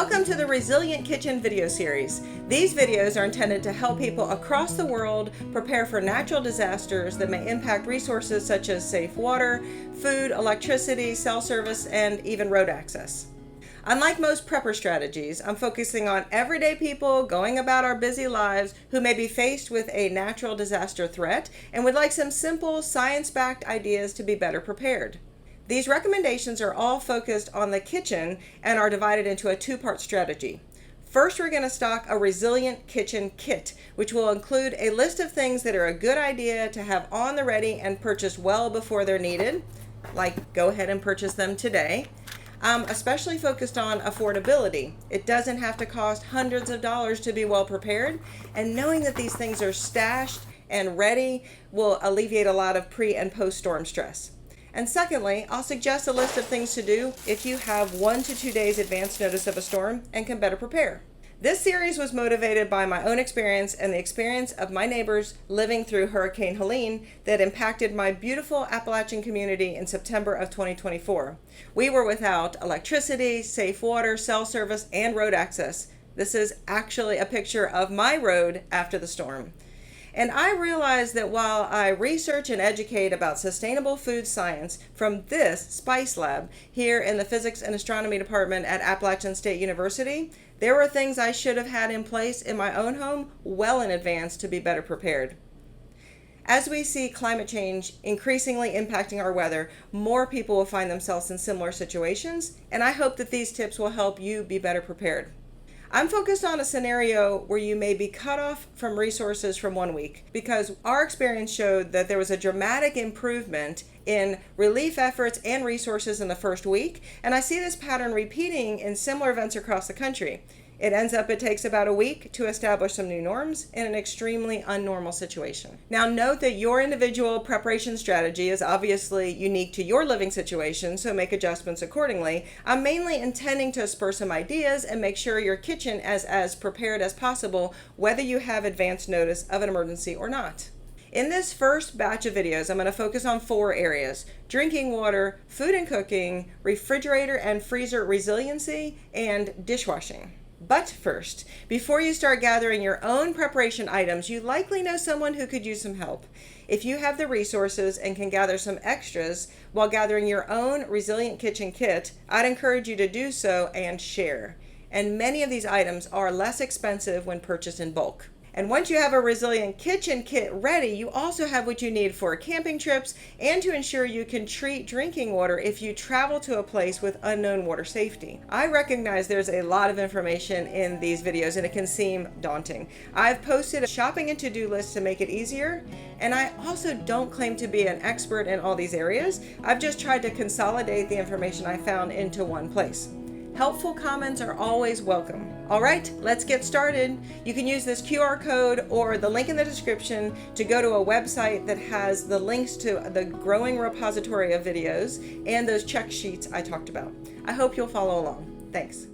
Welcome to the Resilient Kitchen video series. These videos are intended to help people across the world prepare for natural disasters that may impact resources such as safe water, food, electricity, cell service, and even road access. Unlike most prepper strategies, I'm focusing on everyday people going about our busy lives who may be faced with a natural disaster threat and would like some simple, science-backed ideas to be better prepared. These recommendations are all focused on the kitchen and are divided into a two-part strategy. First, we're going to stock a resilient kitchen kit, which will include a list of things that are a good idea to have on the ready and purchased well before they're needed, like go ahead and purchase them today. Especially focused on affordability. It doesn't have to cost hundreds of dollars to be well prepared, and knowing that these things are stashed and ready will alleviate a lot of pre and post storm stress. And secondly, I'll suggest a list of things to do if you have 1 to 2 days advance notice of a storm and can better prepare. This series was motivated by my own experience and the experience of my neighbors living through Hurricane Helene that impacted my beautiful Appalachian community in September of 2024. We were without electricity, safe water, cell service, and road access. This is actually a picture of my road after the storm. And I realized that while I research and educate about sustainable food science from this Spice Lab here in the Physics and Astronomy Department at Appalachian State University, there were things I should have had in place in my own home well in advance to be better prepared. As we see climate change increasingly impacting our weather, more people will find themselves in similar situations, and I hope that these tips will help you be better prepared. I'm focused on a scenario where you may be cut off from resources from 1 week because our experience showed that there was a dramatic improvement in relief efforts and resources in the first week, and I see this pattern repeating in similar events across the country. It takes about a week to establish some new norms in an extremely unnormal situation. Now note that your individual preparation strategy is obviously unique to your living situation, so make adjustments accordingly. I'm mainly intending to spur some ideas and make sure your kitchen is as prepared as possible, whether you have advance notice of an emergency or not. In this first batch of videos, I'm going to focus on 4 areas: drinking water, food and cooking, refrigerator and freezer resiliency, and dishwashing. But first, before you start gathering your own preparation items, you likely know someone who could use some help. If you have the resources and can gather some extras while gathering your own resilient kitchen kit, I'd encourage you to do so and share. And many of these items are less expensive when purchased in bulk. And once you have a resilient kitchen kit ready, you also have what you need for camping trips and to ensure you can treat drinking water if you travel to a place with unknown water safety. I recognize there's a lot of information in these videos and it can seem daunting. I've posted a shopping and to-do list to make it easier, and I also don't claim to be an expert in all these areas. I've just tried to consolidate the information I found into one place. Helpful comments are always welcome. All right, let's get started. You can use this QR code or the link in the description to go to a website that has the links to the growing repository of videos and those check sheets I talked about. I hope you'll follow along. Thanks.